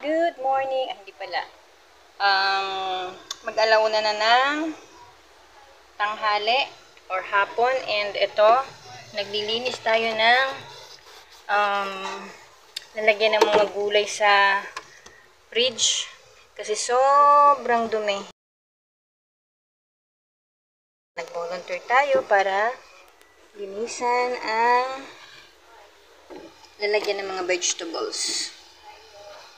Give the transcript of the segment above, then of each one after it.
Good morning. Hindi pala. Mag-alauna na ng tanghali or hapon. And ito, naglilinis tayo ng lalagyan ng mga gulay sa fridge. Kasi sobrang dumi. Nag-volunteer tayo para linisan ang lalagyan ng mga vegetables.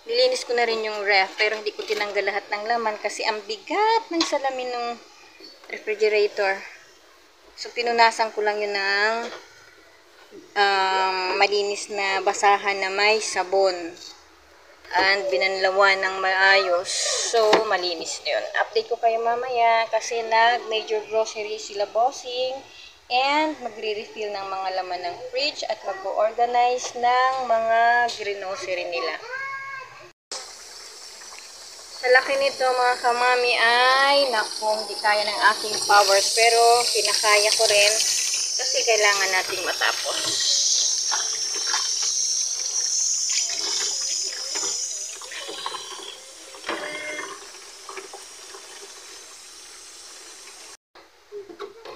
Nilinis ko na rin yung ref, pero hindi ko tinanggal lahat ng laman kasi ang bigat ng salamin ng refrigerator. So, pinunasan ko lang yun ng malinis na basahan na may sabon. And binanlawan ng maayos. So, malinis na yun. Update ko kayo mamaya kasi nag-major grocery sila bossing and magre-refill ng mga laman ng fridge at mag-organize ng mga grocery nila. Sa laki nito mga kamami ay naku, hindi kaya ng aking powers pero pinakaya ko rin kasi kailangan nating matapos.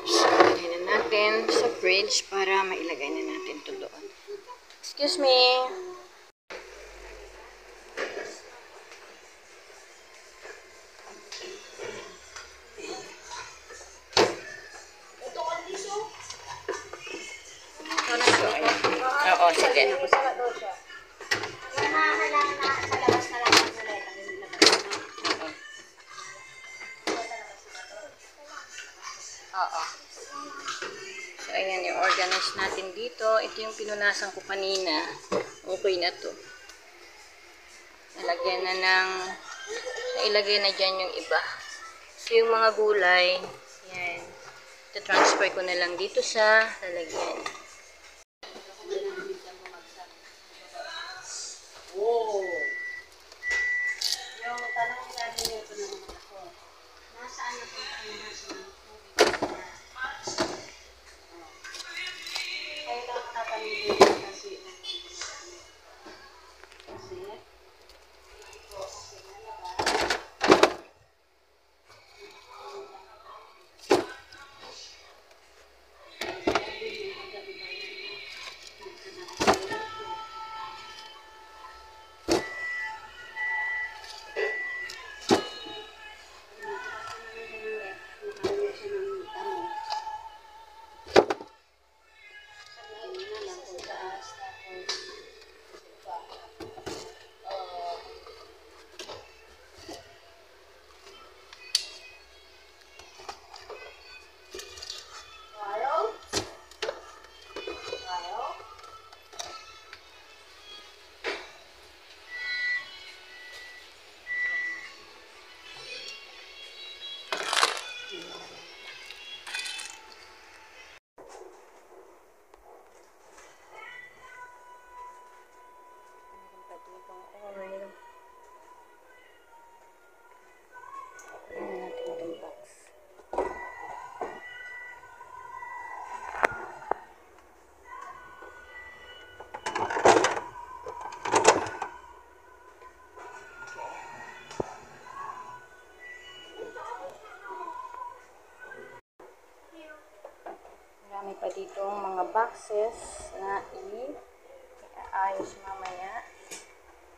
So, ilagay na natin sa fridge para mailagay na natin ito doon. Excuse me. Oo, sige. Oo. So, ayan yung organize natin dito. Ito yung pinunasan ko kanina. Okay na to. Nalagyan na ng nailagay na dyan yung iba. So, yung mga gulay, yan. Ito-transfer ko na lang dito sa lalagyan. Oh. Yung tanong natin ito naman ako. Nasaan na punta ang mga kailangan tatanungin kasi Marami pa dito mga boxes na i-aayos mamaya.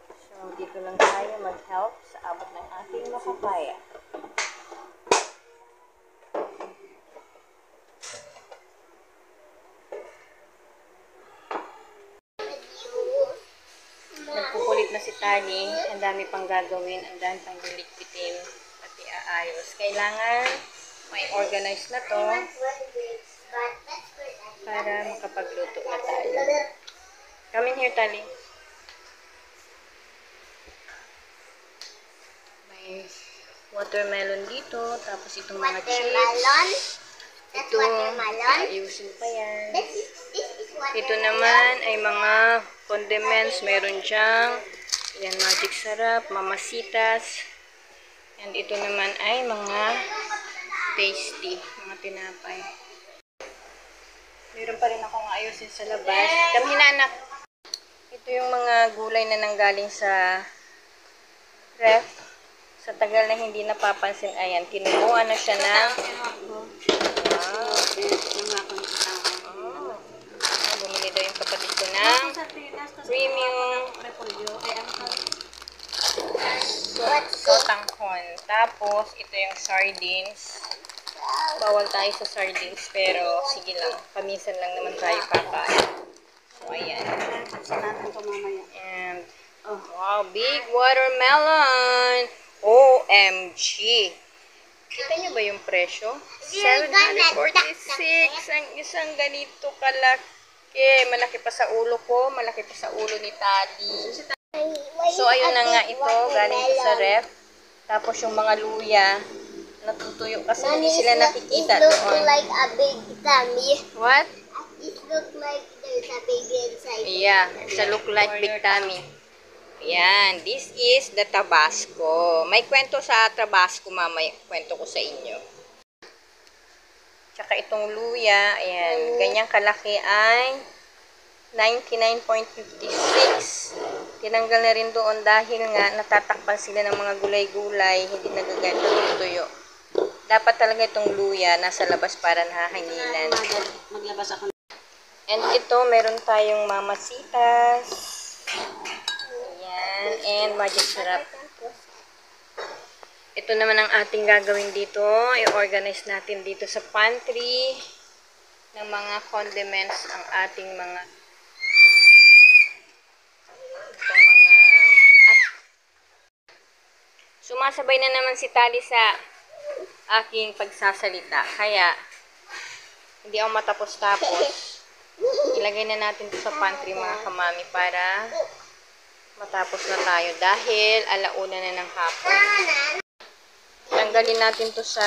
So, dito lang tayo mag-help sa abot ng ating makakaya. Nagpukulit na si Tani. Ang dami pang gagawin. Ang dami pang lilikpitin. Pati aayos. Kailangan may organize na to para makapagluto na tayo. Come in here, Tani. May watermelon dito. Tapos itong mga chips. Ito, ayusin pa yan. Ito naman ay mga condiments. Meron diyang yan, magic sarap, mamasitas. And ito naman ay mga tasty, mga tinapay. Meron pa rin akong ayusin sa labas. Kamhin, anak. Ito yung mga gulay na nanggaling sa matagal na hindi napapansin. Ayan, kinuha na siya ng... Wow. Bumili daw yung kapatid ko ng premium sotanghon. Tapos, ito yung sardines. Bawal tayo sa sardines, pero sige lang. Paminsan lang naman tayo kakain. So, ayan. And, wow, big watermelon. OMG. Kita nyo ba yung presyo? 746 ang isang ganito kalaki. Malaki pa sa ulo ko, malaki pa sa ulo ni Tali. So, ayun na nga ito, galing ko sa ref. Tapos yung mga luya, natutuyo kasi hindi sila nakikita doon. It looks like a big tummy. What? It looks like there's a baby inside. Yeah, it's a look like big tummy. Ayan, this is the Tabasco. May kwento sa Tabasco, mamaya kwento ko sa inyo. Tsaka itong luya, ayan, ganyang kalaki ay 99.56. Tinanggal na rin doon dahil nga natatakpan sila ng mga gulay-gulay, hindi nagaganto tuyo. Dapat talaga itong luya nasa labas para nahahanginan. Maglabas ako. And ito, meron tayong mamasitas. Ayan, and magic sarap. Ito naman ang ating gagawin dito. I-organize natin dito sa pantry ng mga condiments ang ating mga sumasabay na naman si Tali sa aking pagsasalita. Kaya, hindi ako matapos-tapos. Ilagay na natin ito sa pantry mga kamami para matapos na tayo. Dahil alauna na ng hapon. Tanggalin natin to sa,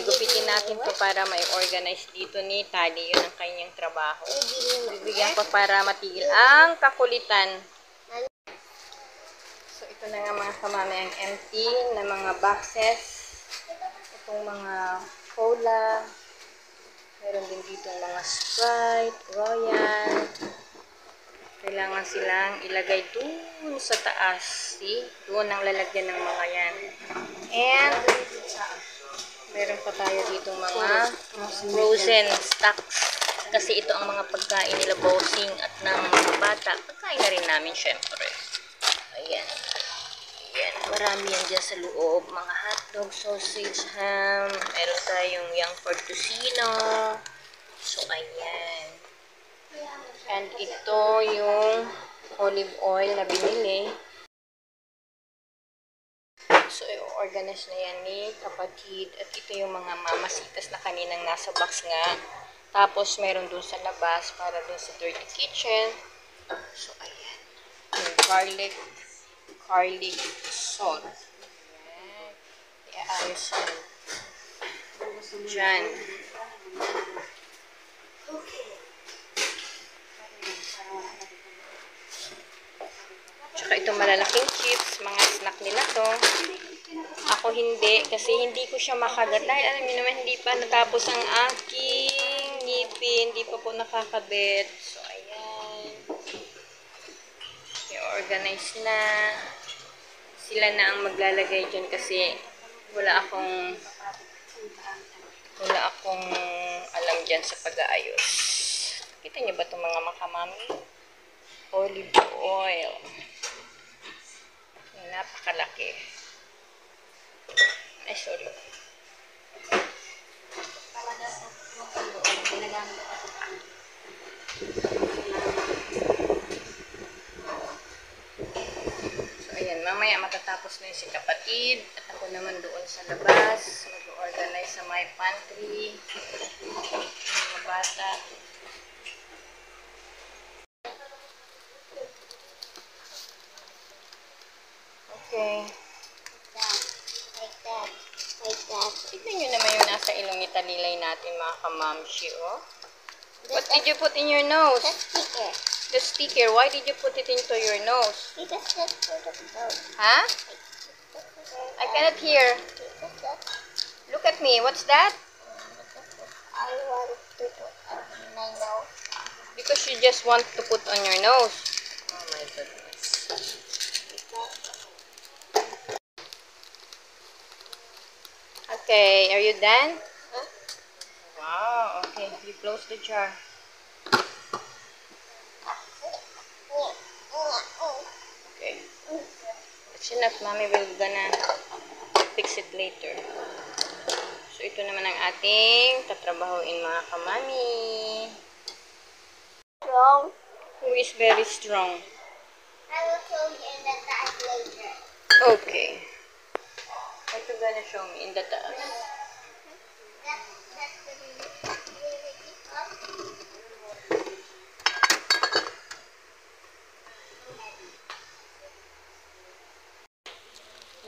gupitin natin to para mai-organize dito ni Tali. Yun ang kanyang trabaho. Bibigyan ko para matigil ang kakulitan. So, ito na nga mga kamami ang empty na mga boxes. Itong mga cola. Meron din dito mga Sprite, Royal. Kailangan silang ilagay dun sa taas. See? Doon ang lalagyan ng mga yan. And, meron pa tayo dito mga frozen stocks. Kasi ito ang mga pagkain nila bossing at ng mga bata. Pagkain na rin namin syempre. Ayan. Ayan. Marami yan dyan sa loob. Mga hotdog, sausage, ham. Meron tayong young pork tocino. So, ayan. And ito yung olive oil na binili. So, i-organize na yan ni kapatid. At ito yung mga mamasitas na kaninang nasa box nga. Tapos, meron dun sa labas para dun sa dirty kitchen. So, ayan. Yung garlic salt. Ayan. I-ayos yan. Diyan. Tsaka itong malalaking chips, mga snack nila to. Ako hindi, kasi hindi ko siya makagat. Dahil alam niyo naman, hindi pa natapos ang aking ngipin. Hindi pa po nakakabit. So, ayan. I-organize na. Sila na ang maglalagay dyan kasi wala akong alam dyan sa pag-aayos. Kita niyo ba itong mga makamami? Olive oil. Napakalaki. Ay, sorry. So, ayan. Mamaya matatapos na yung si kapatid. At ako naman doon sa labas. Mag-organize sa my pantry. Mga bata. Okay. Like that. Like that. Tignan nyo naman yung nasa ilong ni Talilay natin, mga kamamshi, oh. What did you put in your nose? The sticker. The sticker. Why did you put it into your nose? Because that's for the dog. Huh? I cannot hear. Look at me. What's that? I want to put on my nose. Because you just want to put on your nose. Oh my goodness. Okay, are you done? Wow, okay. You close the jar. Okay. That's enough. Mommy will gonna fix it later. So, ito naman ang ating tatrabahuin mga kamami. Strong. Who is very strong? I will show you in the task later. Okay. What you gonna show me in the taas? That's the really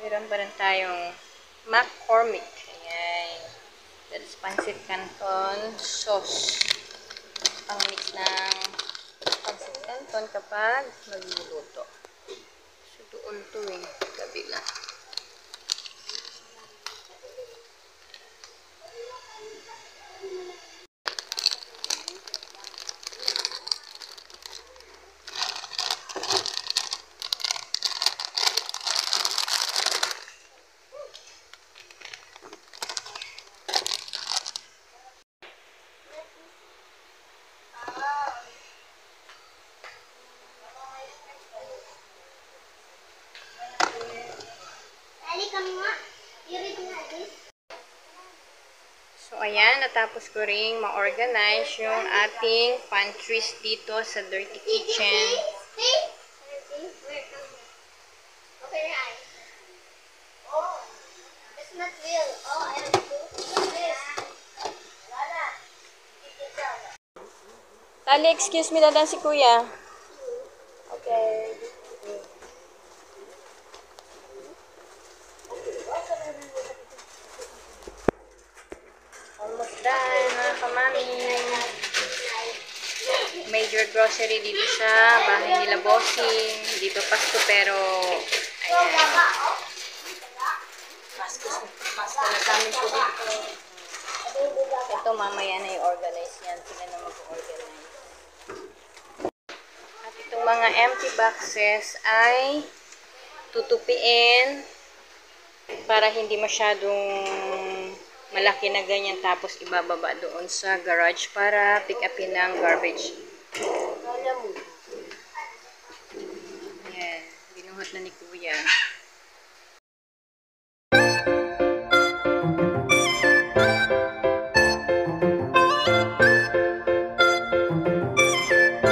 Meron pa rin tayong McCormick. Ayan. That's pancit canton sauce. Pang mix ng pancit canton kapag magluluto. So, doon to eh. Kabila. Ali, come nga. You read nga this. So, ayan. Natapos ko ring ma-organize yung ating pantries dito sa Dirty Kitchen. See? Open your eyes. Oh, it's not real. Oh, I have to do this. Lala, keep it down. Tali, excuse me, dadan si Kuya. Okay. Almost done, mga kamami. Major grocery dito sa bahay nila Bossing. Hindi pa Pasko pero ayan. Pasko na sa amin po dito. Ito mamaya na i-organize yan. Sila na mag-organize. At itong mga empty boxes ay tutupiin para hindi masyadong malaki na ganyan, tapos ibababa doon sa garage para pick upin ng garbage. Ayan, binuhat na ni Kuya.